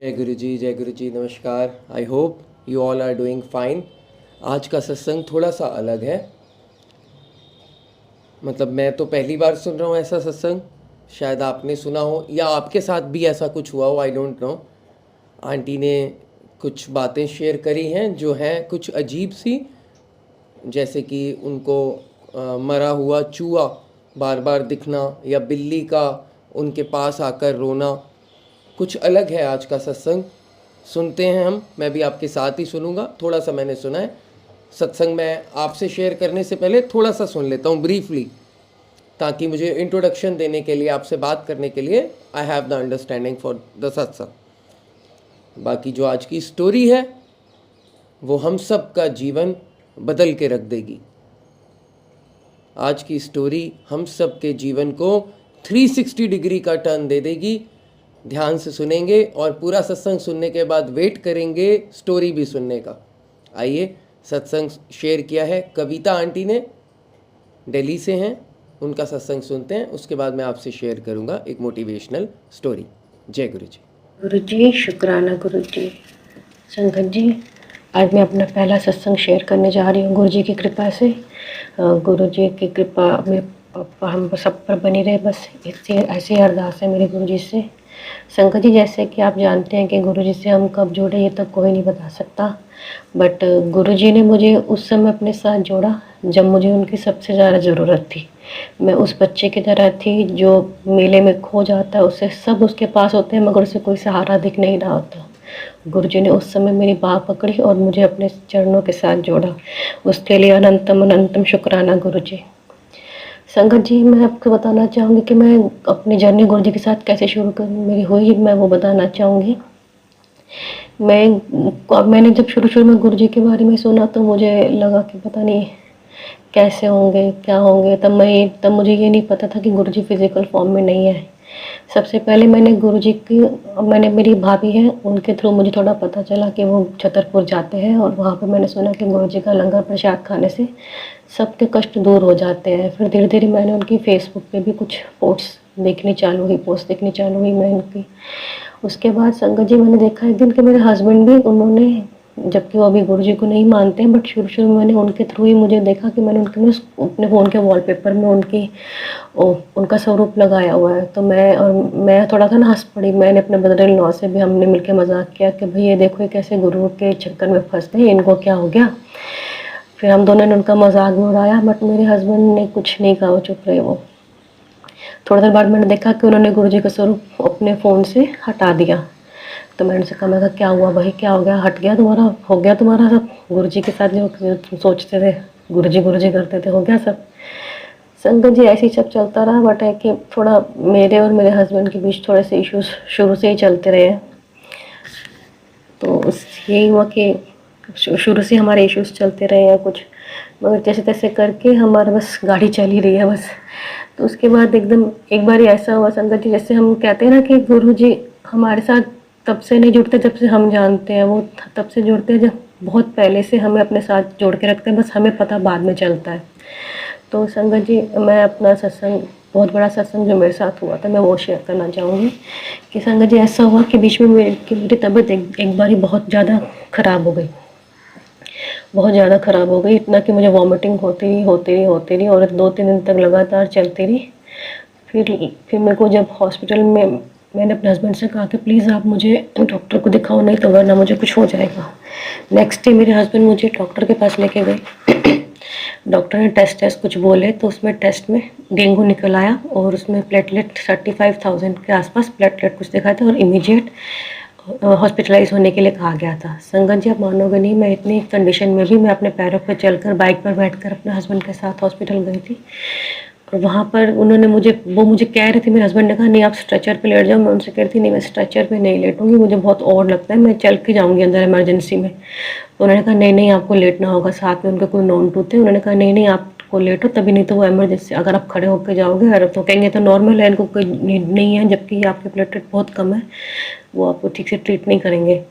जय गुरु जी, नमस्कार। I hope you all are doing fine. आज का सत्संग थोड़ा सा अलग है। मतलब मैं तो पहली बार सुन रहा हूँ ऐसा सत्संग। शायद आपने सुना हो या आपके साथ भी ऐसा कुछ हुआ हो, आई डोंट नो। आंटी ने कुछ बातें शेयर करी हैं जो हैं कुछ अजीब सी, जैसे कि उनको मरा हुआ चूहा बार बार दिखना या बिल्ली का उनके पास आकर रोना। कुछ अलग है आज का सत्संग। सुनते हैं हम, मैं भी आपके साथ ही सुनूंगा। थोड़ा सा मैंने सुना है सत्संग। मैं आपसे शेयर करने से पहले थोड़ा सा सुन लेता हूँ ब्रीफली, ताकि मुझे इंट्रोडक्शन देने के लिए, आपसे बात करने के लिए I have the understanding for the सत्संग। बाकी जो आज की स्टोरी है वो हम सब का जीवन बदल के रख देगी। आज की स्टोरी हम सब के जीवन को 360 डिग्री का टर्न दे देगी। ध्यान से सुनेंगे और पूरा सत्संग सुनने के बाद वेट करेंगे स्टोरी भी सुनने का। आइए, सत्संग शेयर किया है कविता आंटी ने, दिल्ली से हैं। उनका सत्संग सुनते हैं, उसके बाद मैं आपसे शेयर करूंगा एक मोटिवेशनल स्टोरी। जय गुरु जी। गुरु जी, शुक्राना गुरु जी। संगत जी, आज मैं अपना पहला सत्संग शेयर करने जा रही हूँ गुरु जी की कृपा से। गुरु जी की कृपा में हम सब पर बनी रहे, बस इससे ऐसी अरदास है मेरे गुरु जी से। संगत जी, जैसे कि आप जानते हैं कि गुरु जी से हम कब जुड़े ये तो कोई नहीं बता सकता, बट गुरु जी ने मुझे उस समय अपने साथ जोड़ा जब मुझे उनकी सबसे ज़्यादा ज़रूरत थी। मैं उस बच्चे की तरह थी जो मेले में खो जाता है, उसे सब उसके पास होते हैं मगर उसे कोई सहारा दिख नहीं रहा होता। गुरु जी ने उस समय मेरी बाह पकड़ी और मुझे अपने चरणों के साथ जोड़ा। उसके लिए अनंतम अनंतम शुक्राना गुरु जी। संगत जी, मैं आपको बताना चाहूँगी कि मैं अपनी जर्नी गुरु जी के साथ कैसे शुरू कर मेरी हुई, मैं वो बताना चाहूँगी। मैंने जब शुरू में गुरु जी के बारे में सुना तो मुझे लगा कि पता नहीं कैसे होंगे, क्या होंगे। तब मुझे ये नहीं पता था कि गुरु जी फिज़िकल फॉर्म में नहीं है। सबसे पहले मैंने मेरी भाभी है, उनके थ्रू मुझे थोड़ा पता चला कि वो छतरपुर जाते हैं और वहाँ पे मैंने सुना कि गुरु जी का लंगर प्रसाद खाने से सबके कष्ट दूर हो जाते हैं। फिर धीरे धीरे मैंने उनकी फेसबुक पे भी कुछ पोस्ट देखनी चालू हुई मैं उनकी। उसके बाद संगत जी, मैंने देखा एक दिन कि मेरे हस्बैंड भी, उन्होंने, जबकि वो अभी गुरु जी को नहीं मानते हैं, बट शुरू में मैंने उनके थ्रू ही मुझे देखा कि मैंने अपने फ़ोन के वॉलपेपर में उनका स्वरूप लगाया हुआ है। तो मैं थोड़ा सा ना हंस पड़ी। मैंने अपने ब्रदर इन लॉ से भी, हमने मिलकर मजाक किया कि भाई ये देखो, ये कैसे गुरु के चक्कर में फंस गए, इनको क्या हो गया। फिर हम दोनों ने उनका मजाक भी उड़ाया, बट मेरे हस्बैंड ने कुछ नहीं कहा, वो चुप रहे। वो थोड़ी देर बाद मैंने देखा कि उन्होंने गुरु जी का स्वरूप अपने फ़ोन से हटा दिया। तो मैंने उनसे कहा, मैं कहा क्या हुआ भाई, क्या हो गया, हट गया तुम्हारा, हो गया तुम्हारा सब गुरु जी के साथ जो तुम सोचते थे, गुरु जी करते थे, हो गया सब। संगत जी, ऐसे ही सब चलता रहा, बट है कि थोड़ा मेरे और मेरे हस्बैंड के बीच थोड़े से इश्यूज शुरू से ही चलते रहे हैं। तो यही हुआ कि शुरू से हमारे इश्यूज चलते रहे हैं कुछ, मगर जैसे तैसे करके हमारा बस गाड़ी चल ही रही है बस। तो उसके बाद एकदम एक बार ऐसा हुआ संगत जी, जैसे हम कहते हैं ना कि गुरु जी हमारे साथ तब से नहीं जुड़ते जब से हम जानते हैं, वो तब से जुड़ते हैं जब बहुत पहले से हमें अपने साथ जोड़ के रखते हैं, बस हमें पता बाद में चलता है। तो संगत जी, मैं अपना सत्संग, बहुत बड़ा सत्संग जो मेरे साथ हुआ था, मैं वो शेयर करना चाहूँगी। कि संगत जी, ऐसा हुआ कि बीच में मेरी तबीयत एक बार ही बहुत ज़्यादा ख़राब हो गई, बहुत ज़्यादा ख़राब हो गई, इतना कि मुझे वॉमिटिंग होती रही और 2-3 दिन तक लगातार चलती रही। फिर मेरे को जब हॉस्पिटल में, मैंने अपने हस्बैंड से कहा कि प्लीज़ आप मुझे डॉक्टर को दिखाओ, नहीं तो वरना मुझे कुछ हो जाएगा। नेक्स्ट डे मेरे हस्बैंड मुझे डॉक्टर के पास लेके गए। डॉक्टर ने टेस्ट कुछ बोले, तो उसमें टेस्ट में डेंगू निकल आया और उसमें प्लेटलेट 35,000 के आसपास प्लेटलेट कुछ दिखा था और इमीडिएट हॉस्पिटलाइज होने के लिए कहा गया था। संगत जी, आप मानोगे नहीं, मैं इतनी कंडीशन में भी मैं अपने पैरों पर चलकर, बाइक पर बैठकर अपने हस्बैंड के साथ हॉस्पिटल गई थी। और वहाँ पर वो मुझे कह रहे थे, मेरे हस्बैंड ने कहा नहीं आप स्ट्रेचर पे लेट जाओ। मैं उनसे कह रही थी नहीं, मैं स्ट्रेचर पे नहीं लेटूंगी, मुझे बहुत और लगता है, मैं चल के जाऊँगी अंदर इमरजेंसी में। तो उन्होंने कहा नहीं आपको लेटना होगा। साथ में उनके कोई नॉन टू थे, उन्होंने कहा नहीं आपको लेटो तभी, नहीं तो वो इमरजेंसी, अगर आप खड़े होकर जाओगे और तो कहेंगे तो नॉर्मल है, इनको कोई नीड नहीं है, जबकि आपके प्लेटलेट बहुत कम है, वो आपको ठीक से ट्रीट नहीं करेंगे।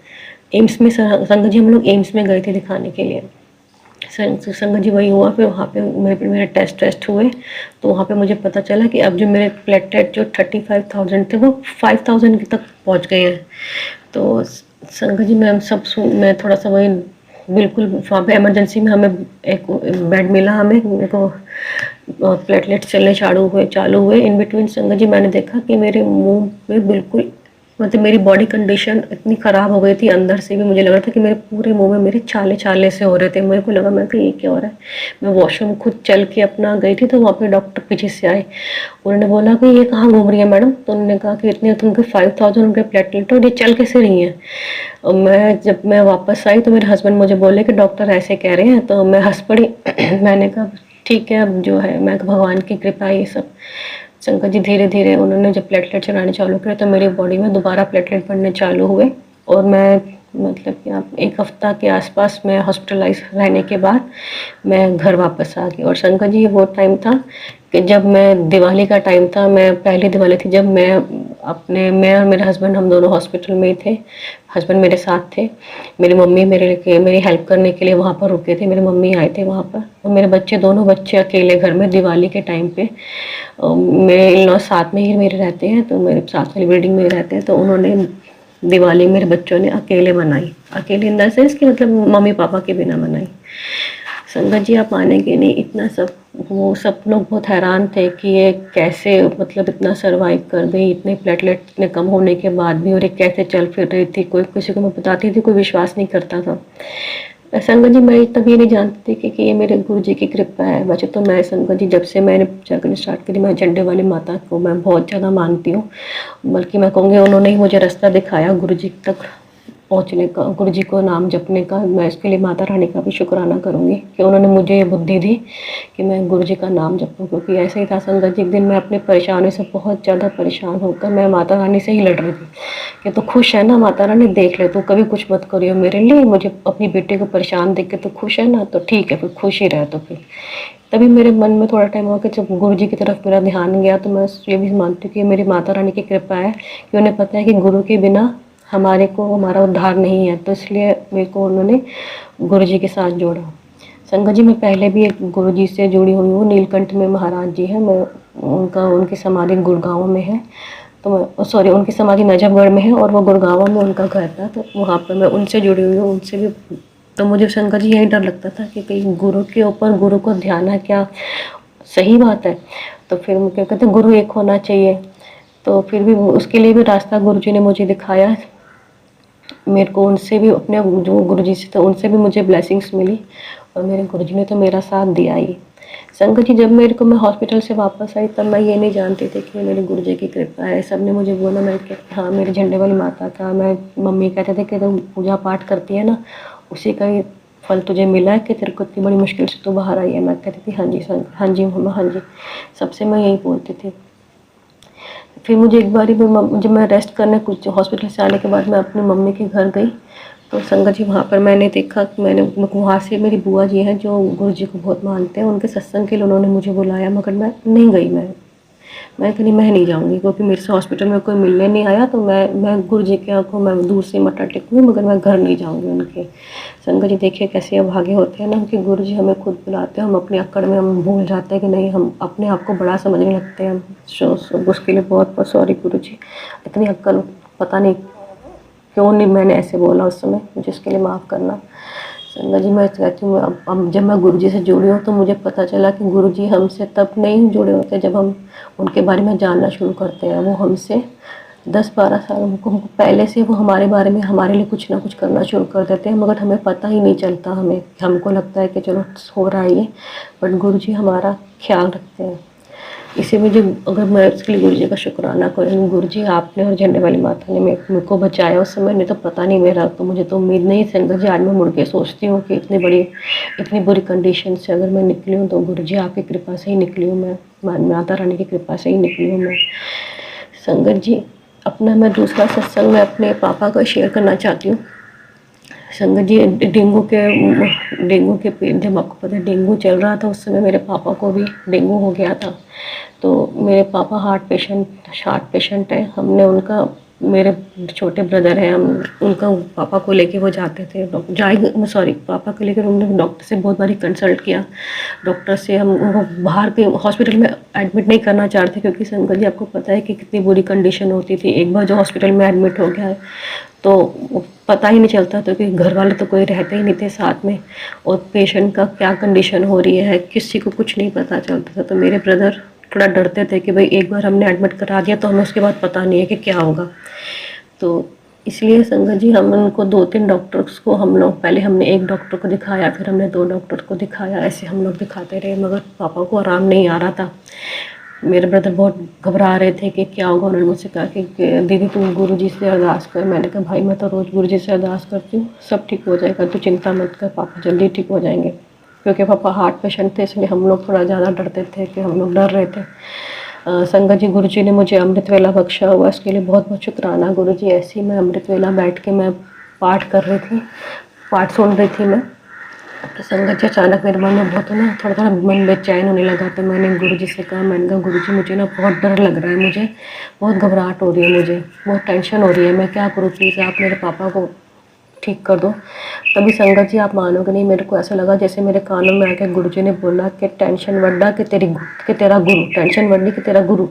एम्स में संगत जी, हम लोग एम्स में गए थे दिखाने के लिए। संगत जी वही हुआ। फिर वहाँ पे मेरे टेस्ट हुए, तो वहाँ पे मुझे पता चला कि अब जो मेरे प्लेटलेट जो 35,000 थे वो 5,000 तक पहुँच गए हैं। तो संगत जी मैं थोड़ा सा वही बिल्कुल वहाँ पे इमरजेंसी में हमें एक बेड मिला, हमें मेरे को प्लेटलेट चलने चालू हुए। इन बिटवीन संगत जी मैंने देखा कि मेरे मुंह में बिल्कुल मतलब मेरी बॉडी कंडीशन इतनी ख़राब हो गई थी, अंदर से भी मुझे लग रहा था कि मेरे पूरे मुंह में मेरे छाले छाले से हो रहे थे। मेरे को लगा मैं कि ये क्या हो रहा है। मैं वॉशरूम खुद चल के अपना गई थी, तो वहाँ पे डॉक्टर पीछे से आए। उन्होंने बोला कि ये कहाँ घूम रही है मैडम। तो उन्होंने कहा कि इतने तुमके 5,000 उनके प्लेटलेट और ये चल कैसे रही हैं। और जब मैं वापस आई तो मेरे हस्बैंड मुझे बोले कि डॉक्टर ऐसे कह रहे हैं, तो मैं हंस पड़ी। मैंने कहा ठीक है, अब जो है मैं भगवान की कृपा है ये सब। शंकर जी धीरे धीरे उन्होंने जब प्लेटलेट चढ़ाने चालू किया तो मेरी बॉडी में दोबारा प्लेटलेट बढ़ने चालू हुए। और मैं मतलब कि आप 1 हफ्ता के आसपास मैं हॉस्पिटलाइज रहने के बाद मैं घर वापस आ गई। और शंकर जी वो टाइम था कि जब मैं दिवाली का टाइम था, मैं पहली दिवाली थी जब मैं और मेरे हस्बैंड हम दोनों हॉस्पिटल में ही थे। हस्बैंड मेरे साथ थे। मेरी मम्मी मेरी हेल्प करने के लिए वहाँ पर रुके थे। मेरी मम्मी आए थे वहाँ पर, और मेरे दोनों बच्चे अकेले घर में दिवाली के टाइम पे। मेरे इन लॉ साथ में ही मेरे रहते हैं, तो मेरे साथ वाली बिल्डिंग में रहते हैं। तो उन्होंने दिवाली मेरे बच्चों ने अकेले मनाई। अकेले इन द सेंस कि मतलब मम्मी पापा के बिना मनाई। संगत जी आप मानेंगे नहीं, इतना सब वो सब लोग बहुत हैरान थे कि ये कैसे मतलब इतना सरवाइव कर गई, इतने प्लेटलेट इतने कम होने के बाद भी, और ये कैसे चल फिर रही थी। कोई किसी को मैं बताती थी, कोई विश्वास नहीं करता था। संगत जी मैं तब ये नहीं जानती थी कि ये मेरे गुरु जी की कृपा है। वैसे तो मैं संगत जी जब से मैंने पूजा करनी स्टार्ट करी, मैं झंडे वाली माता को मैं बहुत ज़्यादा मानती हूँ। बल्कि मैं कहूँगी उन्होंने ही मुझे रास्ता दिखाया गुरु जी तक पहुँचने का, गुरु जी को नाम जपने का। मैं इसके लिए माता रानी का भी शुक्राना करूँगी कि उन्होंने मुझे ये बुद्धि दी कि मैं गुरु जी का नाम जपूँ। क्योंकि ऐसे ही था संगत जी, एक दिन मैं अपने परेशानी से बहुत ज़्यादा परेशान होकर मैं माता रानी से ही लड़ रही थी कि तो खुश है ना माता रानी, देख ले तू कभी कुछ मत करियो मेरे लिए, मुझे अपनी बेटे को परेशान देख के तो खुश है ना, तो ठीक है फिर खुश ही रह। तो फिर तभी मेरे मन में थोड़ा टाइम हुआ कि जब गुरु जी की तरफ मेरा ध्यान गया, तो मैं ये भी मानती हूँ कि मेरी माता रानी की कृपा है कि उन्हें पता है कि गुरु के बिना हमारा उद्धार नहीं है। तो इसलिए मेरे को उन्होंने गुरु जी के साथ जोड़ा। संगत जी मैं पहले भी एक गुरु जी से जुड़ी हुई हूँ, नीलकंठ में महाराज जी हैं। मैं उनकी समाधि गुड़गांव में है। तो मैं सॉरी उनकी समाधि नजफगढ़ में है और वो गुड़गांव में उनका घर था। तो वहाँ पर मैं उनसे जुड़ी हुई हूँ, उनसे भी। तो मुझे शंकर जी यही डर लगता था कि कहीं गुरु के ऊपर गुरु को ध्यान है क्या, सही बात है। तो फिर मुझे कहते गुरु एक होना चाहिए। तो फिर भी उसके लिए भी रास्ता गुरु जी ने मुझे दिखाया। मेरे को उनसे भी अपने जो गुरु जी से थे उनसे भी मुझे ब्लेसिंग्स मिली, और मेरे गुरु जी ने तो मेरा साथ दिया ही। संगत जी जब मैं हॉस्पिटल से वापस आई तब मैं ये नहीं जानती थी कि मेरे गुरु जी की कृपा है। सब ने मुझे बोला, मैं हाँ मेरे झंडे वाली माता का, मैं मम्मी कहते थे कि तुम पूजा पाठ करती है ना, उसी का ही फल तुझे मिला है कि तेरे को इतनी बड़ी मुश्किल से तो बाहर आई है। मैं कहती थी हाँ जी संगत, हाँ जी मम्मा, हाँ जी। सबसे मैं यही बोलती थी। फिर मुझे एक बारी जब मैं रेस्ट करने कुछ हॉस्पिटल से आने के बाद मैं अपनी मम्मी के घर गई, तो संगत जी वहाँ पर मैंने देखा कि वहाँ से मेरी बुआ जी हैं जो गुरु जी को बहुत मानते हैं, उनके सत्संग के लिए उन्होंने मुझे बुलाया, मगर मैं नहीं गई। मैं कहीं मैं नहीं जाऊँगी क्योंकि मेरे से हॉस्पिटल में कोई मिलने नहीं आया। तो मैं गुरु जी के आँखों मैं दूर से मत्था टेकूँगी, मगर मैं घर नहीं जाऊँगी उनके। संगत जी देखिए कैसे अभागे होते हैं ना कि गुरु जी हमें खुद बुलाते हैं, हम अपनी अक्कड़ में हम भूल जाते हैं कि नहीं, हम अपने आप को बड़ा समझने लगते हैं। उसके लिए बहुत बहुत सॉरी गुरु जी। इतनी अक्कल पता नहीं क्यों नहीं मैंने ऐसे बोला उस समय, मुझे इसके लिए माफ़ करना। संगत जी मैं कहती हूँ अब जब मैं गुरु जी से जुड़ी हूँ तो मुझे पता चला कि गुरु जी हमसे तब नहीं जुड़े होते जब हम उनके बारे में जानना शुरू करते हैं। वो हमसे 10-12 साल हमको पहले से वो हमारे बारे में हमारे लिए कुछ ना कुछ करना शुरू कर देते हैं, मगर हमें पता ही नहीं चलता। हमको लगता है कि चलो हो रहा है ये, बट गुरु जी हमारा ख्याल रखते हैं। इसी में जो अगर मैं इसके लिए गुरु जी का शुक्राना करूँ, गुरु जी आपने और झंडे वाली माता ने मेरे को बचाया उस समय, नहीं तो पता नहीं मेरा, तो मुझे तो उम्मीद नहीं। संगत जी आज मैं मुड़ के सोचती हूँ कि इतनी बुरी कंडीशन से अगर मैं निकली हूँ तो गुरु जी आपकी कृपा से ही निकली हूँ, मैं माता रानी की कृपा से ही निकली हूँ मैं। संगत जी अपना मैं दूसरा सत्संग मैं अपने पापा को शेयर करना चाहती हूँ। संगत जी डेंगू के जब आपको पता है डेंगू चल रहा था उस समय मेरे पापा को भी डेंगू हो गया था। तो मेरे पापा हार्ट पेशेंट है। हमने उनका मेरे छोटे ब्रदर हैं, हम उनका पापा को लेके वो जाते थे पापा को लेकर उन्होंने डॉक्टर से बहुत बारी कंसल्ट किया। डॉक्टर से हम उनको बाहर के हॉस्पिटल में एडमिट नहीं करना चाहते, क्योंकि संकट जी आपको पता है कि कितनी बुरी कंडीशन होती थी। एक बार जो हॉस्पिटल में एडमिट हो गया है तो पता ही नहीं चलता था, क्योंकि घर वाले तो कोई रहते ही नहीं थे साथ में, और पेशेंट का क्या कंडीशन हो रही है किसी को कुछ नहीं पता चलता था। तो मेरे ब्रदर थोड़ा डरते थे कि भाई एक बार हमने एडमिट करा दिया तो हमें उसके बाद पता नहीं है कि क्या होगा। तो इसलिए संगत जी हम उनको 2-3 डॉक्टर्स को हम लोग, पहले हमने एक डॉक्टर को दिखाया, फिर हमने 2 डॉक्टर को दिखाया, ऐसे हम लोग दिखाते रहे, मगर पापा को आराम नहीं आ रहा था। मेरे ब्रदर बहुत घबरा रहे थे कि क्या होगा। उन्होंने मुझसे कहा कि दीदी तू गुरुजी से अरदास कर। मैंने कहा भाई मैं तो रोज़ गुरुजी से अरदास करती हूँ, सब ठीक हो जाएगा, तू चिंता मत कर, पापा जल्दी ठीक हो जाएंगे। क्योंकि पापा हार्ट पेशेंट थे, इसलिए हम लोग थोड़ा ज़्यादा डरते थे कि हम लोग डर रहे थे। संगत जी गुरुजी ने मुझे अमृत वेला बख्शा हुआ, इसके लिए बहुत बहुत शुक्राना गुरुजी। ऐसे ही मैं अमृत वेला बैठ के मैं पाठ कर रही थी, पाठ सुन रही थी मैं, तो संगत जी अचानक मेरे मन में बहुत ना थोड़ा थोड़ा मन बेचैन होने लगा। तो मैंने गुरुजी से कहा, मैंने कहा गुरुजी मुझे ना बहुत डर लग रहा है, मुझे बहुत घबराहट हो रही है, मुझे बहुत टेंशन हो रही है, मैं क्या करूँ, प्लीज़ आप मेरे पापा को ठीक कर दो। तभी संगत जी आप मानोगे नहीं, मेरे को ऐसा लगा जैसे मेरे कानों में आके गुरुजी ने बोला कि टेंशन वड्डा कि तेरा गुरु, टेंशन वड्डी कि तेरा गुरु।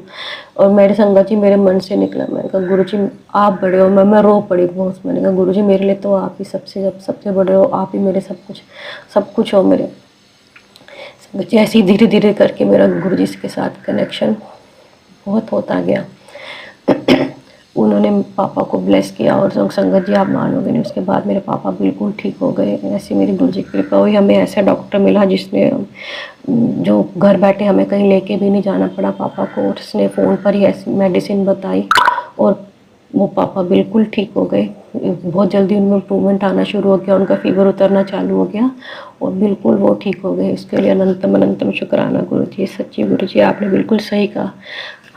और मेरे संगत जी मेरे मन से निकला, मैंने कहा गुरुजी आप बड़े हो। मैं रो पड़ी बहुत। मैंने कहा गुरुजी मेरे लिए तो आप ही सबसे बड़े हो, आप ही मेरे सब कुछ हो मेरे। संगत जी ऐसे ही धीरे धीरे करके मेरा गुरुजी के साथ कनेक्शन बहुत होता गया। उन्होंने पापा को ब्लेस किया, और संगत जी आप मानोगे नहीं, उसके बाद मेरे पापा बिल्कुल ठीक हो गए। ऐसी मेरी गुरुजी की कृपा हुई। हमें ऐसा डॉक्टर मिला जिसने जो घर बैठे हमें कहीं लेके भी नहीं जाना पड़ा पापा को, और उसने फ़ोन पर ही ऐसी मेडिसिन बताई और वो पापा बिल्कुल ठीक हो गए। बहुत जल्दी उनमें इम्प्रूवमेंट आना शुरू हो गया, उनका फीवर उतरना चालू हो गया और बिल्कुल वो ठीक हो गए। इसके लिए अनंतम शुक्राना गुरुजी। सच्ची गुरुजी आपने बिल्कुल सही कहा,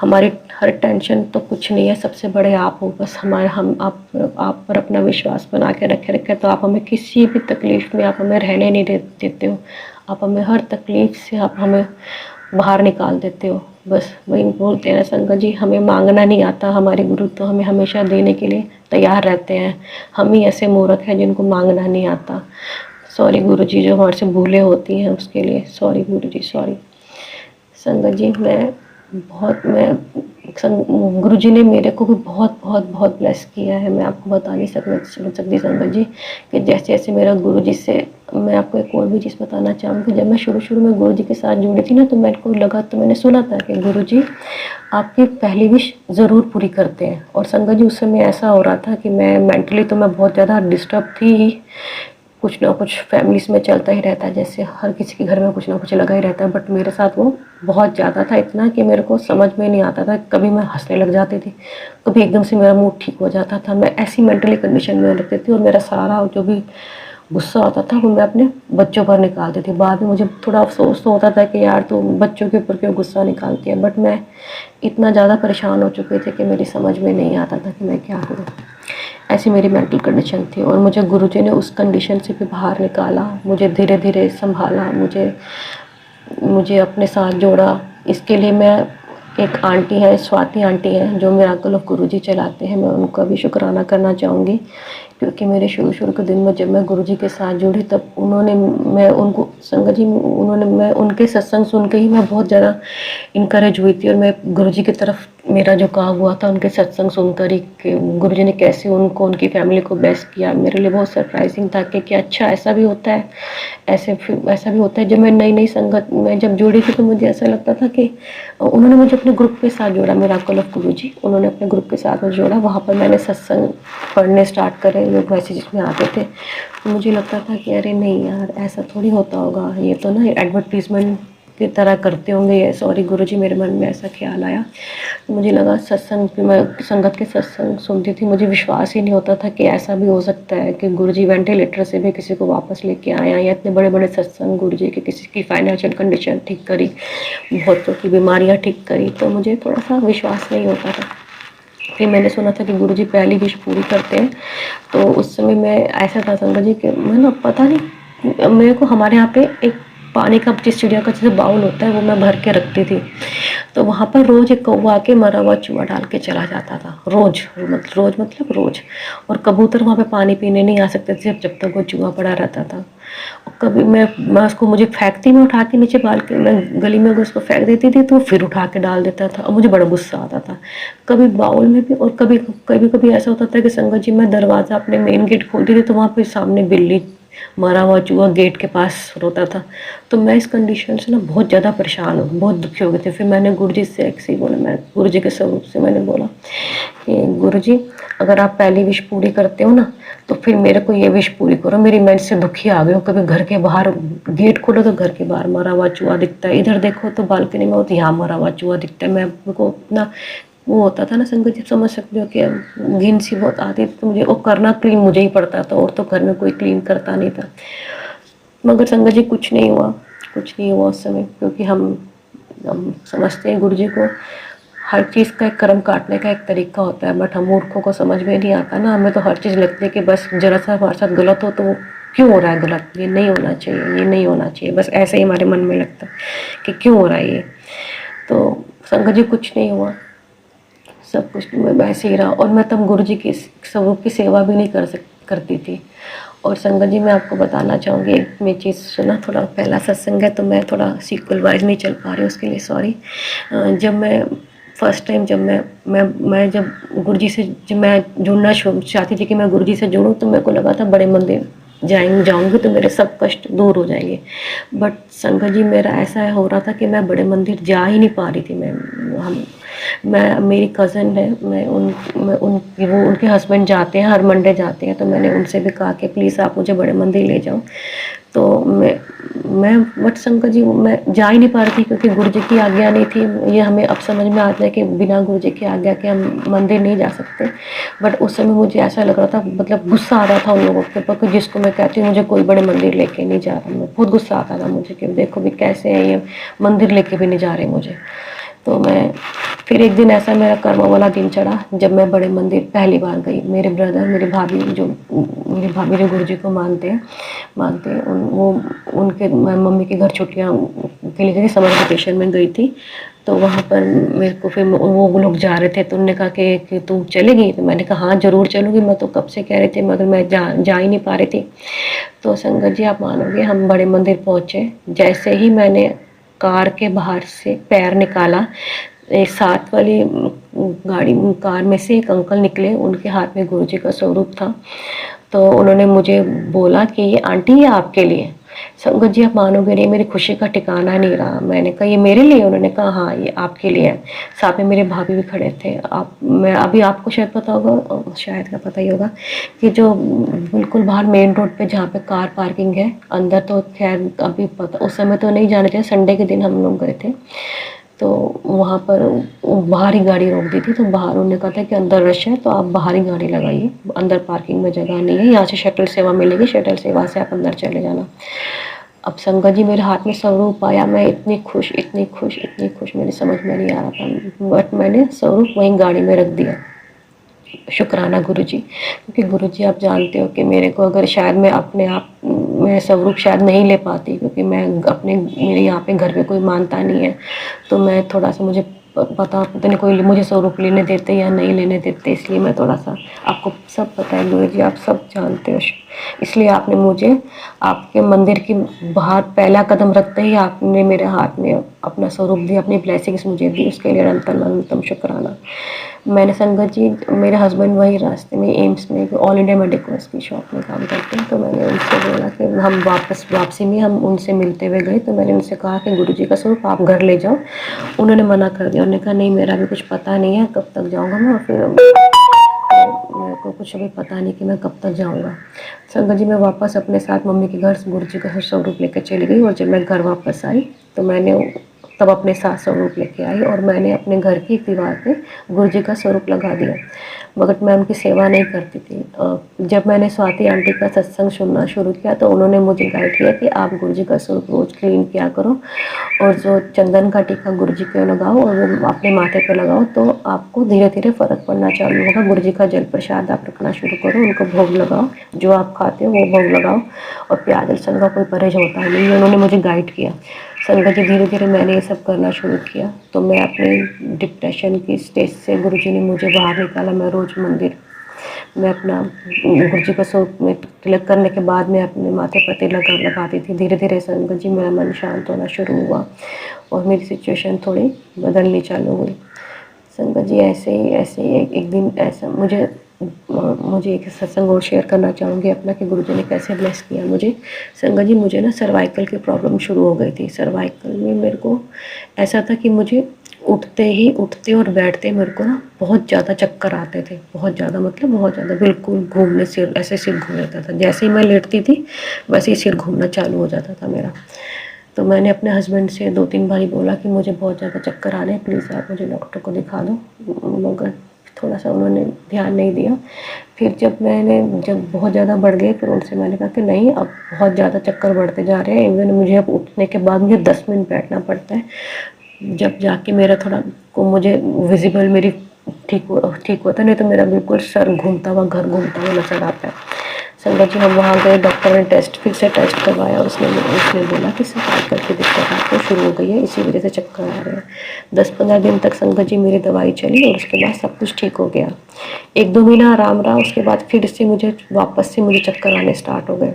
हमारी हर टेंशन तो कुछ नहीं है, सबसे बड़े आप हो। बस हमारे हम आप पर अपना विश्वास बना के रखे तो आप हमें किसी भी तकलीफ़ में आप हमें रहने नहीं देते हो। आप हमें हर तकलीफ़ से आप हमें बाहर निकाल देते हो। बस वही बोलते हैं ना संगत जी, हमें मांगना नहीं आता, हमारे गुरु तो हमें हमेशा देने के लिए तैयार रहते हैं। हम ही ऐसे मूर्ख हैं जिनको मांगना नहीं आता। सॉरी गुरु जी, जो हमारे से भूलें होती हैं उसके लिए सॉरी गुरु जी, सॉरी। संगत जी गुरु जी ने मेरे को भी बहुत ब्लेस किया है। मैं आपको बता नहीं सकती संगत जी कि जैसे जैसे मेरा गुरु जी से, मैं आपको एक और भी चीज़ बताना चाहूँगी। जब मैं शुरू में गुरु जी के साथ जुड़ी थी ना, तो मेरे को लगा, तो मैंने सुना था कि गुरु जी आपकी पहली विश ज़रूर पूरी करते हैं। और संगत जी उस समय ऐसा हो रहा था कि मैं मेंटली तो मैं बहुत ज़्यादा डिस्टर्ब थी ही, कुछ ना कुछ फैमिलीज़ में चलता ही रहता है, जैसे हर किसी के घर में कुछ ना कुछ लगा ही रहता है। बट मेरे साथ वो बहुत ज़्यादा था, इतना कि मेरे को समझ में नहीं आता था। कभी मैं हंसने लग जाती थी, कभी एकदम से मेरा मूड ठीक हो जाता था। मैं ऐसी मेंटली कंडीशन में रहती थी, और मेरा सारा जो भी गुस्सा होता था वो मैं अपने बच्चों पर निकालती थी। बाद में मुझे थोड़ा अफसोस तो होता था कि यार तू बच्चों के ऊपर क्यों गुस्सा निकालती है, बट मैं इतना ज़्यादा परेशान हो चुके थे कि मेरी समझ में नहीं आता था कि मैं क्या करूँ। ऐसी मेरी मेंटल कंडीशन थी, और मुझे गुरुजी ने उस कंडीशन से भी बाहर निकाला, मुझे धीरे धीरे संभाला, मुझे अपने साथ जोड़ा। इसके लिए मैं, एक आंटी है, स्वाति आंटी हैं, जो मिराकल ऑफ गुरुजी चलाते हैं, मैं उनका भी शुक्राना करना चाहूँगी। क्योंकि मेरे शुरू के दिन में जब मैं गुरुजी के साथ जुड़ी, तब मैं उनके सत्संग सुन के ही मैं बहुत ज़्यादा इनकरेज हुई थी। और मैं गुरुजी की तरफ मेरा झुकाव हुआ था उनके सत्संग सुनकर ही, कि गुरुजी ने कैसे उनकी फैमिली को ब्लेस किया। मेरे लिए बहुत सरप्राइजिंग था कि अच्छा ऐसा भी होता है, ऐसा भी होता है। जब मैं नई संगत में जब जुड़ी थी, तो मुझे ऐसा लगता था कि उन्होंने मुझे अपने ग्रुप के साथ जोड़ा, मिराकल ऑफ गुरुजी, उन्होंने अपने ग्रुप के साथ मुझे जोड़ा। वहाँ पर मैंने सत्संग पढ़ने स्टार्ट करे, लोग मैसेजेस में आते थे, तो मुझे लगता था कि अरे नहीं यार, ऐसा थोड़ी होता होगा, ये तो ना एडवर्टीजमेंट की तरह करते होंगे ये। सॉरी गुरुजी, मेरे मन में ऐसा ख्याल आया। तो मुझे लगा सत्संग भी, मैं संगत के सत्संग सुनती थी, मुझे विश्वास ही नहीं होता था कि ऐसा भी हो सकता है कि गुरुजी वेंटिलेटर से भी किसी को वापस लेके आए हैं, या इतने बड़े बड़े सत्संग गुरुजी के किसी की फाइनेंशियल कंडीशन ठीक करी, बहुतों की बीमारियाँ ठीक करी। तो मुझे थोड़ा सा विश्वास नहीं होता था। फिर मैंने सुना था कि गुरुजी पहली विश पूरी करते हैं, तो उस समय मैं ऐसा था संगत जी कि मैं ना, पता नहीं मेरे को, हमारे यहाँ पे एक पानी का जिस चिड़िया का जैसे बाउल होता है वो मैं भर के रखती थी। तो वहाँ पर रोज़ एक कौवा आके मरा हुआ चूहा डाल के चला जाता था, रोज़ मतलब रोज़। और कबूतर वहाँ पे पानी पीने नहीं आ सकते थे जब तक वो चूहा पड़ा रहता था। और कभी मैं उसको, मुझे फेंकती, मैं उठा के नीचे बाल्टी में गली में अगर उसको फेंक देती थी तो फिर उठा के डाल देता था और मुझे बड़ा गुस्सा आता था। कभी बाउल में भी, और कभी कभी कभी ऐसा होता था कि संगत जी मैं दरवाज़ा अपने मेन गेट खोलती थी तो वहाँ पे सामने बिल्ली, मरा हुआ चूहा गेट के पास रोता था। तो मैं इस कंडीशन से ना बहुत ज़्यादा परेशान हो, बहुत दुखी हो गई थी। फिर मैंने गुरुजी से ऐसे ही बोला, मैं गुरुजी के स्वरूप से मैंने बोला कि गुरुजी अगर आप पहली विश पूरी करते हो ना तो फिर मेरे को ये विश पूरी करो। मेरी मैं इससे दुखी आ गई हूँ। कभी घर के बाहर गेट खोलो तो घर के बाहर मरा हुआ चूहा दिखता है, इधर देखो तो बालकनी में हो तो यहाँ मरा हुआ चूहा दिखता है। मेरे को इतना वो होता था ना संगत जी, समझ सकते हो कि घिन सी बहुत आती थी। तो मुझे वो करना क्लीन मुझे ही पड़ता था और तो घर में कोई क्लीन करता नहीं था। मगर संगत जी कुछ नहीं हुआ, कुछ नहीं हुआ उस समय, क्योंकि हम समझते हैं गुरु जी को हर चीज़ का एक कर्म काटने का एक तरीका होता है। बट हम मूर्खों को समझ में नहीं आता ना, हमें तो हर चीज़ लगती है कि बस जरा सा हमारे साथ गलत हो तो वो क्यों हो रहा है गलत, ये नहीं होना चाहिए, ये नहीं होना चाहिए, बस ऐसे ही हमारे मन में लगता है कि क्यों हो रहा है ये। तो संगत जी कुछ नहीं हुआ, सब कुछ वैसे ही रहा। और मैं तब गुरु जी की स्वरूप की सेवा भी नहीं करती थी। और संगत जी मैं आपको बताना चाहूँगी, एक मैं चीज़ सुना, थोड़ा पहला सत्संग है तो मैं थोड़ा सीक्वल वाइज नहीं चल पा रही हूँ, उसके लिए सॉरी। जब मैं फर्स्ट टाइम जब मैं जब गुरु जी से जब मैं जुड़ना चाहती थी कि मैं गुरु जी से जुड़ूँ, तो मेरे को लगा था बड़े मंदिर जाऊँगी तो मेरे सब कष्ट दूर हो जाएंगे। बट संगत जी मेरा ऐसा हो रहा था कि मैं बड़े मंदिर जा ही नहीं पा रही थी। मैं मेरी कज़न है, वो उनके हस्बैंड जाते हैं, हर मंडे जाते हैं। तो मैंने उनसे भी कहा कि प्लीज़ आप मुझे बड़े मंदिर ले जाओ। तो मैं बट संगत जी मैं जा ही नहीं पा रही थी क्योंकि गुरु जी की आज्ञा नहीं थी। ये हमें अब समझ में आता है कि बिना गुरु जी की आज्ञा के हम मंदिर नहीं जा सकते। बट उस समय मुझे ऐसा लग रहा था, मतलब गुस्सा आ रहा था उन लोगों के ऊपर जिसको मैं कहती हूँ मुझे कोई बड़े मंदिर लेके नहीं जा रहा। बहुत गुस्सा आता था मुझे कि देखो भी कैसे है ये, मंदिर लेके भी नहीं जा रहे मुझे। तो मैं फिर एक दिन ऐसा मेरा कर्म वाला दिन चढ़ा जब मैं बड़े मंदिर पहली बार गई। मेरे ब्रदर, मेरी भाभी जो गुरु जी को मानते हैं वो उनके मम्मी के घर छुट्टियाँ के लिए गई, समर वेकेशन में गई थी। तो वहाँ पर मेरे को फिर वो लोग जा रहे थे तो उन्होंने कहा कि तू चलेगी? तो मैंने कहा हाँ ज़रूर चलूँगी, मैं तो कब से कह रही थी मगर मैं जा ही नहीं पा रही थी। तो संगत जी आप मानोगे, हम बड़े मंदिर पहुँचे, जैसे ही मैंने कार के बाहर से पैर निकाला, एक साथ वाली कार में से एक अंकल निकले, उनके हाथ में गुरुजी का स्वरूप था। तो उन्होंने मुझे बोला कि ये आंटी ये आपके लिए। संगत जी आप मानोगे नहीं, मेरी खुशी का ठिकाना नहीं रहा। मैंने कहा ये मेरे लिए? उन्होंने कहा हाँ ये आपके लिए है। साथ में मेरे भाभी भी खड़े थे। मैं अभी आपको शायद पता होगा, शायद का पता ही होगा कि जो बिल्कुल बाहर मेन रोड पे जहाँ पे कार पार्किंग है, अंदर तो खैर अभी पता, उस समय तो नहीं जाने थे, संडे के दिन हम लोग गए थे। तो वहाँ पर बाहर ही गाड़ी रोक दी थी। तो बाहर उन्होंने कहा था कि अंदर रश है तो आप बाहर ही गाड़ी लगाइए, अंदर पार्किंग में जगह नहीं है, यहाँ से शटल सेवा मिलेगी, शटल सेवा से आप अंदर चले जाना। अब संगत जी मेरे हाथ में स्वरूप आया, मैं इतनी खुश, मेरी समझ में नहीं आ रहा था। बट मैंने स्वरूप वहीं गाड़ी में रख दिया। शुक्राना गुरुजी, क्योंकि गुरुजी आप जानते हो कि मेरे को अगर शायद मैं अपने आप मैं स्वरूप शायद नहीं ले पाती, क्योंकि मैं मेरे यहाँ पे घर में कोई मानता नहीं है। तो मैं थोड़ा सा मुझे पता नहीं कोई मुझे स्वरूप लेने देते या नहीं लेने देते, इसलिए मैं थोड़ा सा, आपको सब पता है गुरुजी, आप सब जानते हो, इसलिए आपने मुझे आपके मंदिर की बाहर पहला कदम रखते ही आपने मेरे हाथ में अपना स्वरूप दिया, अपनी ब्लेसिंग्स मुझे दी, उसके लिए अनंतम शुक्राना। मैंने संगत जी, मेरे हस्बैंड वही रास्ते में एम्स में ऑल इंडिया मेडिकल्स की शॉप में काम करते हैं। तो मैंने उनसे बोला कि हम वापसी में हम उनसे मिलते हुए गए। तो मैंने उनसे कहा कि गुरुजी का स्वरूप आप घर ले जाओ। उन्होंने मना कर दिया, उन्होंने कहा नहीं मेरा भी कुछ पता नहीं है कब तक जाऊँगा मैं, और फिर मेरे को कुछ भी पता नहीं कि मैं कब तक जाऊँगा। संगत जी मैं वापस अपने साथ मम्मी के घर गुरुजी का स्वरूप लेकर चली गई। और जब मैं घर वापस आई तो मैंने तब अपने साथ स्वरूप लेके आई और मैंने अपने घर की दीवार पे गुरु जी का स्वरूप लगा दिया, मगर मैं उनकी सेवा नहीं करती थी। जब मैंने स्वाति आंटी का सत्संग सुनना शुरू किया तो उन्होंने मुझे गाइड किया कि आप गुरु जी का स्वरूप रोज़ क्लीन किया करो और जो चंदन का टीका गुरु जी पे लगाओ और वो अपने माथे पे लगाओ तो आपको धीरे धीरे फ़र्क पड़ना चालू होगा। गुरु जी का जल प्रसाद आप रखना शुरू करो, उनको भोग लगाओ, जो आप खाते हो वो भोग लगाओ और प्याज लहसुन का कोई परहेज होता नहीं। उन्होंने मुझे गाइड किया। संगत जी धीरे धीरे मैंने ये सब करना शुरू किया तो मैं अपने डिप्रेशन की स्टेज से गुरु जी ने मुझे बाहर निकाला। मैं रोज़ मंदिर मैं अपना गुरु जी का स्वरूप में तिलक करने के बाद मैं अपने माथे पर तिलक लगाती थी। धीरे धीरे संगत जी मेरा मन शांत होना शुरू हुआ और मेरी सिचुएशन थोड़ी बदलनी चालू हुई। संगत जी ऐसे ही एक दिन ऐसा मुझे एक सत्संग और शेयर करना चाहूँगी अपना कि गुरु जी ने कैसे ब्लेस किया मुझे। संगत जी मुझे ना सर्वाइकल की प्रॉब्लम शुरू हो गई थी। सर्वाइकल में मेरे को ऐसा था कि मुझे उठते और बैठते मेरे को ना बहुत ज़्यादा चक्कर आते थे, बहुत ज़्यादा मतलब बहुत ज़्यादा, बिल्कुल घूमने सिर ऐसे सिर घूम जाता था। जैसे ही मैं लेटती थी वैसे ही सिर घूमना चालू हो जाता था मेरा। तो मैंने अपने हस्बैंड से 2-3 बार ही बोला कि मुझे बहुत ज़्यादा चक्कर आ रहे हैं, प्लीज़ आप मुझे डॉक्टर को दिखा दो, मगर थोड़ा सा उन्होंने ध्यान नहीं दिया। फिर जब बहुत ज़्यादा बढ़ गए फिर उनसे मैंने कहा कि नहीं, अब बहुत ज़्यादा चक्कर बढ़ते जा रहे हैं, इवन मुझे अब उठने के बाद मुझे 10 मिनट बैठना पड़ता है, जब जाके मेरा थोड़ा को मुझे विजिबल मेरी ठीक होता, नहीं तो मेरा बिल्कुल सर घूमता हुआ घर घूमता हुआ नजर आता है। संगत जी हम वहाँ गए, डॉक्टर ने फिर से टेस्ट करवाया और उसने बोला कि सर्वाइकल की दिक्कत आपको शुरू हो गई है, इसी वजह से चक्कर आ रहे हैं। 10-15 दिन तक संगत जी मेरी दवाई चली और उसके बाद सब कुछ ठीक हो गया। 1-2 महीना आराम रहा, उसके बाद फिर से मुझे चक्कर आने स्टार्ट हो गए।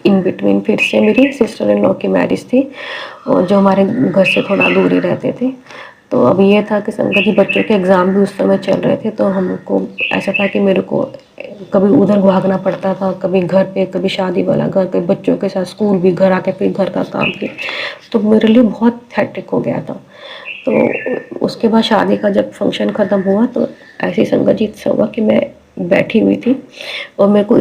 इन बिटवीन फिर से मेरी सिस्टर इन लॉ की मैरिज थी और जो हमारे घर से थोड़ा दूर ही रहते थे। तो अब ये था कि संगत जी बच्चों के एग्ज़ाम भी उस समय चल रहे थे, तो हमको ऐसा था कि मेरे को कभी उधर भागना पड़ता था, कभी घर पे, कभी शादी वाला घर, कभी बच्चों के साथ स्कूल भी, घर आके फिर घर का काम भी, तो मेरे लिए बहुत हेक्टिक हो गया था। तो उसके बाद शादी का जब फंक्शन ख़त्म हुआ तो ऐसी संगत जी हुआ कि मैं बैठी हुई थी और मेरे को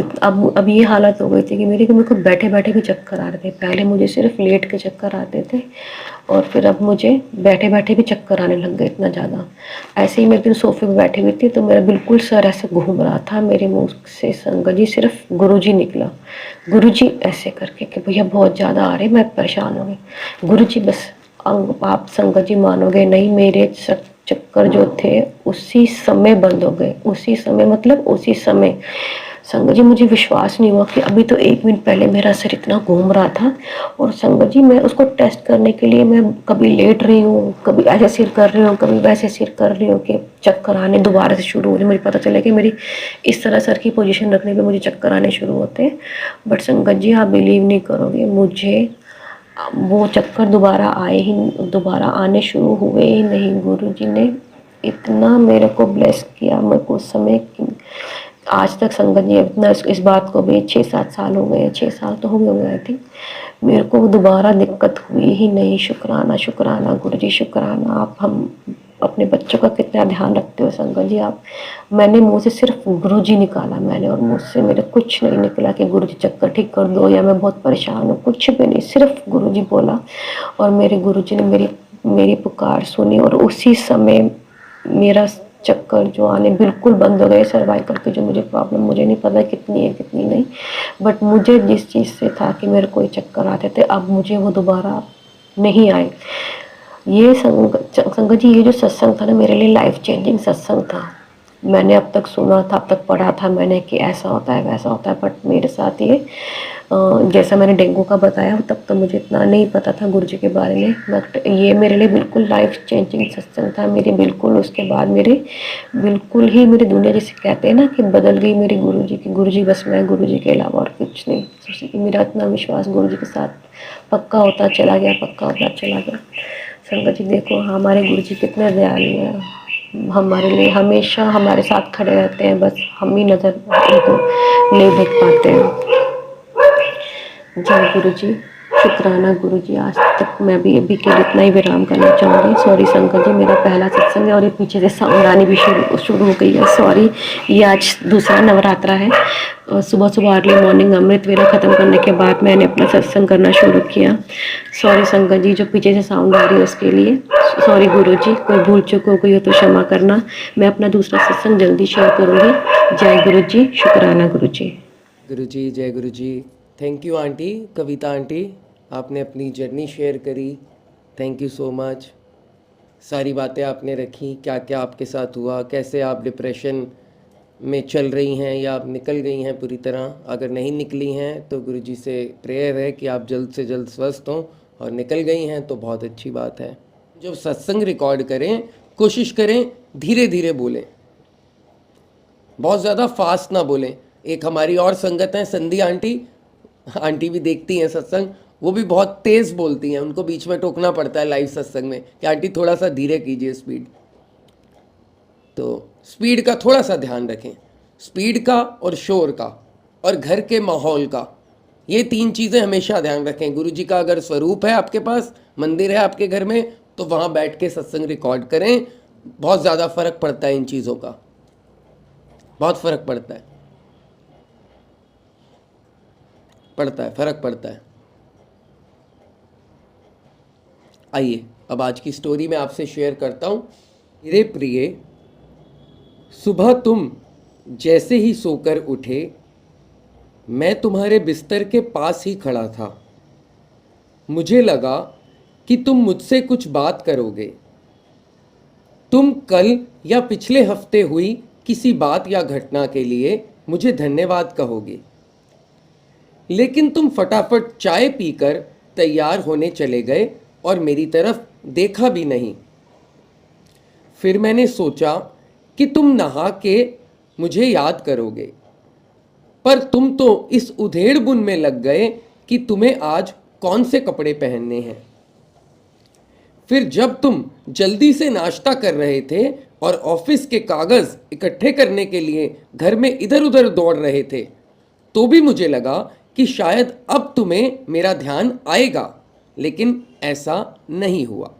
अब ये हालत हो गई थी कि मेरे को बैठे बैठे भी चक्कर आ रहे थे। पहले मुझे सिर्फ लेट के चक्कर आते थे और फिर अब मुझे बैठे बैठे भी चक्कर आने लग गए इतना ज़्यादा। ऐसे ही मैं एक दिन सोफे पे बैठी हुई थी तो मेरा बिल्कुल सर ऐसे घूम रहा था, मेरे मुँह से संगत जी सिर्फ गुरुजी निकला, गुरुजी ऐसे करके कि भैया बहुत ज़्यादा आ रहे, मैं परेशान हो गई। गुरुजी बस आप संगत जी मानोगे नहीं, मेरे चक्कर जो थे उसी समय बंद हो गए, उसी समय मतलब उसी समय। संगत जी मुझे विश्वास नहीं हुआ कि अभी तो 1 मिनट पहले मेरा सिर इतना घूम रहा था और संगत जी मैं उसको टेस्ट करने के लिए मैं कभी लेट रही हूँ, कभी ऐसे सिर कर रही हूँ, कभी वैसे सिर कर रही हूँ कि चक्कर आने दोबारा से शुरू हो रहे। मुझे पता चला कि मेरी इस तरह सर की पोजीशन रखने पे मुझे चक्कर आने शुरू होते हैं। बट संगत जी आप बिलीव नहीं करोगे, मुझे वो चक्कर दोबारा आने शुरू हुए ही नहीं। गुरुजी ने इतना मेरे को ब्लेस किया, मेरे को उस समय आज तक संगत जी इतना इस बात को भी 6-7 साल हो गए, 6 साल तो हो गए आई थिंक, मेरे को दोबारा दिक्कत हुई ही नहीं। शुक्राना गुरुजी, शुक्राना। आप हम अपने बच्चों का कितना ध्यान रखते हो संगत जी आप। मैंने मुँह से सिर्फ गुरुजी निकाला मैंने, और मुझसे मेरे कुछ नहीं निकला कि गुरुजी चक्कर ठीक कर दो या मैं बहुत परेशान हूँ, कुछ भी नहीं, सिर्फ गुरुजी बोला और मेरे गुरुजी ने मेरी पुकार सुनी और उसी समय मेरा चक्कर जो आने बिल्कुल बंद हो गए। सर्वाइकल की जो मुझे प्रॉब्लम, मुझे नहीं पता कितनी है कितनी नहीं, बट मुझे जिस चीज़ से था कि मेरे कोई चक्कर आते थे अब मुझे वो दोबारा नहीं आए। ये संगत जी ये जो सत्संग था ना मेरे लिए लाइफ चेंजिंग सत्संग था। मैंने अब तक सुना था, अब तक पढ़ा था मैंने कि ऐसा होता है वैसा होता है, बट मेरे साथ ये जैसा मैंने डेंगू का बताया तब तो मुझे इतना नहीं पता था गुरुजी के बारे में, बट ये मेरे लिए बिल्कुल लाइफ चेंजिंग सत्संग था। मेरी बिल्कुल उसके बाद बिल्कुल ही मेरी दुनिया, जैसे कहते हैं ना कि बदल गई मेरी गुरुजी की। गुरुजी बस मैं, गुरुजी के अलावा और कुछ नहीं। तो मेरा इतना विश्वास गुरुजी के साथ पक्का होता चला गया। संगत जी देखो हमारे गुरुजी कितने दयालु हैं, हमारे लिए हमेशा हमारे साथ खड़े रहते हैं, बस हम ही नज़र उनको नहीं देख पाते हैं। जय गुरुजी। शुक्राना गुरुजी, आज तक मैं अभी के लिए इतना ही विराम करना चाहूँगी। सॉरी शंकर जी, मेरा पहला सत्संग है और ये पीछे से साउंड आनी भी शुरू हो गई है, सॉरी। ये आज दूसरा नवरात्रा है और सुबह सुबह अर्ली मॉर्निंग अमृत वेला ख़त्म करने के बाद मैंने अपना सत्संग करना शुरू किया। सॉरी शंकर जी, जो पीछे से साउंड आ रही है उसके लिए सॉरी गुरुजी, कोई भूल चूक हो गई हो तो क्षमा करना। मैं अपना दूसरा सत्संग जल्दी शेयर करूँगी। जय गुरुजी, शुक्राना गुरुजी। गुरुजी, जय गुरुजी। Thank you aunty, Kavita aunty, आपने अपनी जर्नी शेयर करी, थैंक यू सो मच। सारी बातें आपने रखी, क्या क्या आपके साथ हुआ, कैसे आप डिप्रेशन में चल रही हैं या आप निकल गई हैं पूरी तरह। अगर नहीं निकली हैं तो गुरुजी से प्रेयर है कि आप जल्द से जल्द स्वस्थ हों, और निकल गई हैं तो बहुत अच्छी बात है। जब सत्संग रिकॉर्ड करें कोशिश करें धीरे धीरे बोलें, बहुत ज़्यादा फास्ट ना बोलें। एक हमारी और संगत है संधी आंटी, आंटी भी देखती हैं सत्संग, वो भी बहुत तेज़ बोलती हैं, उनको बीच में टोकना पड़ता है लाइव सत्संग में कि आंटी थोड़ा सा धीरे कीजिए स्पीड। तो स्पीड का थोड़ा सा ध्यान रखें, स्पीड का और शोर का और घर के माहौल का, ये तीन चीज़ें हमेशा ध्यान रखें। गुरुजी का अगर स्वरूप है आपके पास, मंदिर है आपके घर में, तो वहाँ बैठ के सत्संग रिकॉर्ड करें। बहुत ज़्यादा फर्क पड़ता है इन चीज़ों का, बहुत फर्क पड़ता है, फर्क पड़ता है। आइए अब आज की स्टोरी मैं आपसे शेयर करता हूँ। मेरे प्रिय, सुबह तुम जैसे ही सोकर उठे, मैं तुम्हारे बिस्तर के पास ही खड़ा था। मुझे लगा कि तुम मुझसे कुछ बात करोगे। तुम कल या पिछले हफ्ते हुई किसी बात या घटना के लिए मुझे धन्यवाद कहोगे, लेकिन तुम फटाफट चाय पीकर तैयार होने चले गए और मेरी तरफ देखा भी नहीं। फिर मैंने सोचा कि तुम नहा के मुझे याद करोगे, पर तुम तो इस उधेड़-बुन में लग गए कि तुम्हें आज कौन से कपड़े पहनने हैं। फिर जब तुम जल्दी से नाश्ता कर रहे थे और ऑफिस के कागज़ इकट्ठे करने के लिए घर में इधर उधर दौड़ रहे थे, तो भी मुझे लगा कि शायद अब तुम्हें मेरा ध्यान आएगा, लेकिन ऐसा नहीं हुआ।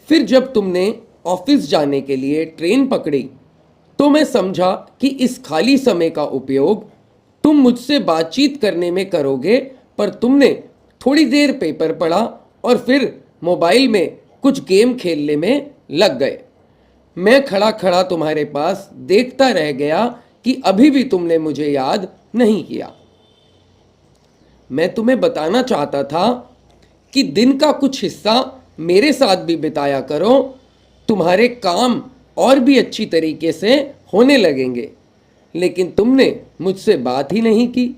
फिर जब तुमने ऑफिस जाने के लिए ट्रेन पकड़ी, तो मैं समझा कि इस खाली समय का उपयोग तुम मुझसे बातचीत करने में करोगे, पर तुमने थोड़ी देर पेपर पढ़ा और फिर मोबाइल में कुछ गेम खेलने में लग गए। मैं खड़ा खड़ा तुम्हारे पास देखता रह गया कि अभी भी तुमने मुझे याद नहीं किया। मैं तुम्हें बताना चाहता था कि दिन का कुछ हिस्सा मेरे साथ भी बिताया करो, तुम्हारे काम और भी अच्छी तरीके से होने लगेंगे, लेकिन तुमने मुझसे बात ही नहीं की।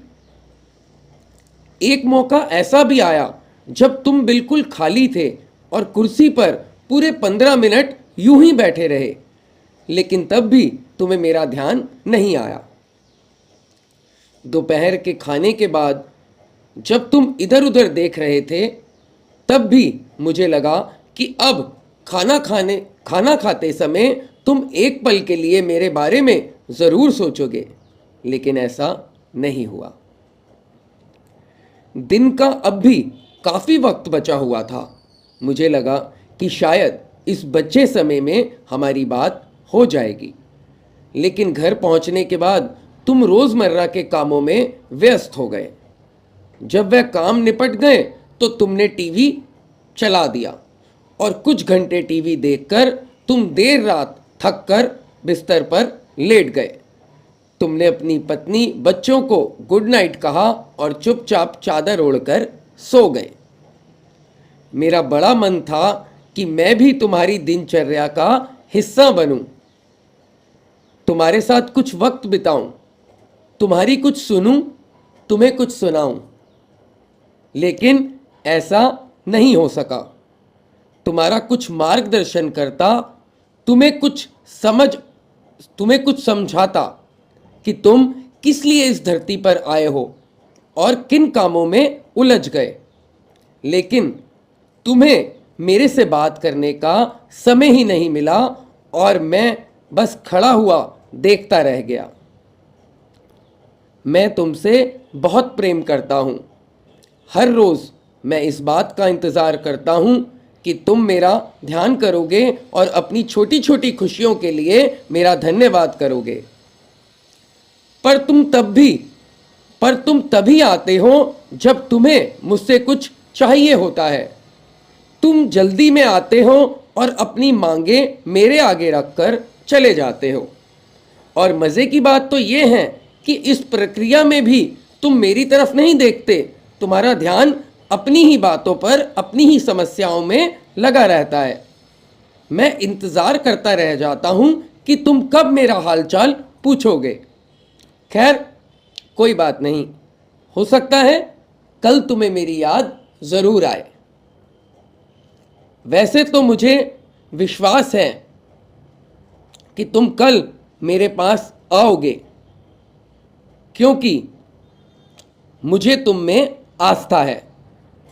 एक मौका ऐसा भी आया जब तुम बिल्कुल खाली थे और कुर्सी पर पूरे 15 मिनट यूं ही बैठे रहे, लेकिन तब भी तुम्हें मेरा ध्यान नहीं आया। दोपहर के खाने के बाद जब तुम इधर उधर देख रहे थे, तब भी मुझे लगा कि अब खाना खाते समय तुम एक पल के लिए मेरे बारे में ज़रूर सोचोगे, लेकिन ऐसा नहीं हुआ। दिन का अब भी काफ़ी वक्त बचा हुआ था। मुझे लगा कि शायद इस बचे समय में हमारी बात हो जाएगी, लेकिन घर पहुंचने के बाद तुम रोज़मर्रा के कामों में व्यस्त हो गए। जब वह काम निपट गए तो तुमने टीवी चला दिया और कुछ घंटे टीवी देखकर तुम देर रात थक कर बिस्तर पर लेट गए। तुमने अपनी पत्नी बच्चों को गुड नाइट कहा और चुपचाप चादर ओढ़कर सो गए। मेरा बड़ा मन था कि मैं भी तुम्हारी दिनचर्या का हिस्सा बनूं, तुम्हारे साथ कुछ वक्त बिताऊं, तुम्हारी कुछ सुनूं, तुम्हें कुछ सुनाऊं, लेकिन ऐसा नहीं हो सका। तुम्हारा कुछ मार्गदर्शन करता, तुम्हें कुछ समझाता कि तुम किस लिए इस धरती पर आए हो और किन कामों में उलझ गए, लेकिन तुम्हें मेरे से बात करने का समय ही नहीं मिला और मैं बस खड़ा हुआ देखता रह गया। मैं तुमसे बहुत प्रेम करता हूँ। हर रोज़ मैं इस बात का इंतज़ार करता हूँ कि तुम मेरा ध्यान करोगे और अपनी छोटी छोटी खुशियों के लिए मेरा धन्यवाद करोगे। पर तुम तभी आते हो जब तुम्हें मुझसे कुछ चाहिए होता है। तुम जल्दी में आते हो और अपनी मांगे मेरे आगे रखकर चले जाते हो। और मज़े की बात तो ये है कि इस प्रक्रिया में भी तुम मेरी तरफ नहीं देखते। तुम्हारा ध्यान अपनी ही बातों पर, अपनी ही समस्याओं में लगा रहता है। मैं इंतज़ार करता रह जाता हूँ कि तुम कब मेरा हालचाल पूछोगे। खैर, कोई बात नहीं, हो सकता है कल तुम्हें मेरी याद ज़रूर आए। वैसे तो मुझे विश्वास है कि तुम कल मेरे पास आओगे, क्योंकि मुझे तुम में आस्था है।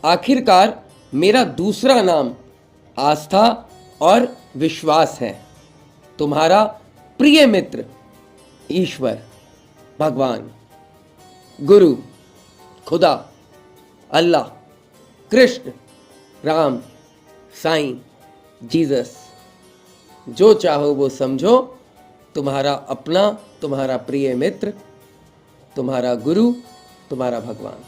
आखिरकार मेरा दूसरा नाम आस्था और विश्वास है। तुम्हारा प्रिय मित्र, ईश्वर, भगवान, गुरु, खुदा, अल्लाह, कृष्ण, राम, साईं, जीसस, जो चाहो वो समझो। तुम्हारा अपना, तुम्हारा प्रिय मित्र, तुम्हारा गुरु, तुम्हारा भगवान।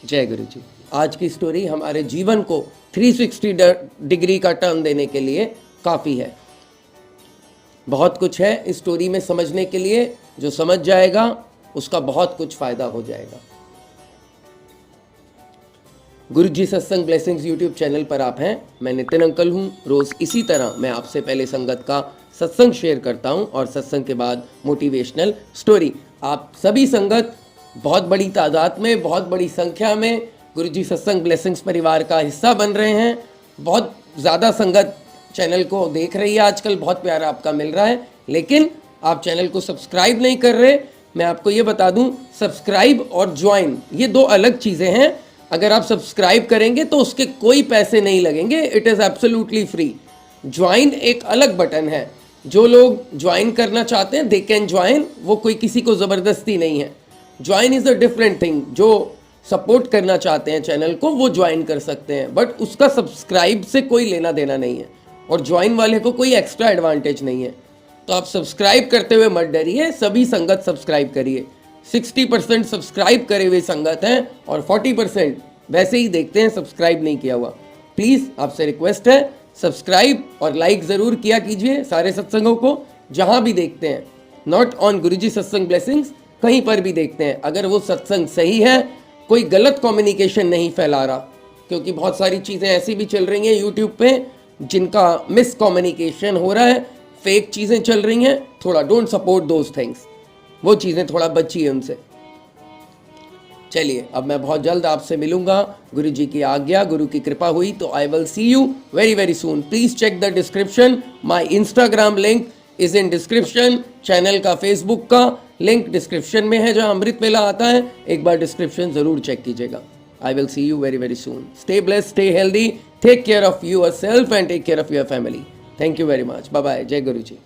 जय गुरु जी। आज की स्टोरी हमारे जीवन को 360 डिग्री का टर्न देने के लिए काफ़ी है। बहुत कुछ है इस स्टोरी में समझने के लिए। जो समझ जाएगा उसका बहुत कुछ फ़ायदा हो जाएगा। गुरु जी सत्संग ब्लेसिंग्स यूट्यूब चैनल पर आप हैं। मैं नितिन अंकल हूँ। रोज़ इसी तरह मैं आपसे पहले संगत का सत्संग शेयर करता हूँ और सत्संग के बाद मोटिवेशनल स्टोरी। आप सभी संगत बहुत बड़ी तादाद में, बहुत बड़ी संख्या में गुरु जी सत्संग ब्लेसिंग्स परिवार का हिस्सा बन रहे हैं। बहुत ज़्यादा संगत चैनल को देख रही है आजकल, बहुत प्यार आपका मिल रहा है, लेकिन आप चैनल को सब्सक्राइब नहीं कर रहे। मैं आपको ये बता दूं, सब्सक्राइब और ज्वाइन ये दो अलग चीज़ें हैं। अगर आप सब्सक्राइब करेंगे तो उसके कोई पैसे नहीं लगेंगे, it is absolutely free. Join एक अलग बटन है। जो लोग ज्वाइन करना चाहते हैं दे कैन ज्वाइन, वो कोई किसी को ज़बरदस्ती नहीं है। Join is a different thing. जो सपोर्ट करना चाहते हैं चैनल को वो ज्वाइन कर सकते हैं, बट उसका सब्सक्राइब से कोई लेना देना नहीं है और ज्वाइन वाले को कोई एक्स्ट्रा एडवांटेज नहीं है। तो आप सब्सक्राइब करते हुए मत डरिए, सभी संगत सब्सक्राइब करिए। 60% सब्सक्राइब करे हुए संगत हैं और 40% वैसे ही देखते हैं, सब्सक्राइब नहीं किया हुआ। प्लीज़ आपसे रिक्वेस्ट है, सब्सक्राइब और लाइक ज़रूर किया कीजिए सारे सत्संगों को जहाँ भी देखते हैं। नॉट ऑन गुरुजी सत्संग ब्लेसिंग्स, कहीं पर भी देखते हैं। अगर वो सत्संग सही है, कोई गलत कम्युनिकेशन नहीं फैला रहा, क्योंकि बहुत सारी चीज़ें ऐसी भी चल रही हैं यूट्यूब पे जिनका मिस कम्युनिकेशन हो रहा है, फेक चीज़ें चल रही हैं। थोड़ा डोंट सपोर्ट दोज थिंग्स, वो चीज़ें थोड़ा बचिए उनसे। चलिए, अब मैं बहुत जल्द आपसे मिलूंगा। गुरु जी की आज्ञा, गुरु की कृपा हुई तो I will see you very very soon. Please check the description. My Instagram link is in description. Channel का फेसबुक का लिंक डिस्क्रिप्शन में है जहाँ अमृत मेला आता है। एक बार डिस्क्रिप्शन ज़रूर चेक कीजिएगा। I will see you very very soon. Stay blessed, stay healthy, take care of yourself and take care of your family. Thank you very much. Bye bye. जय गुरु जी।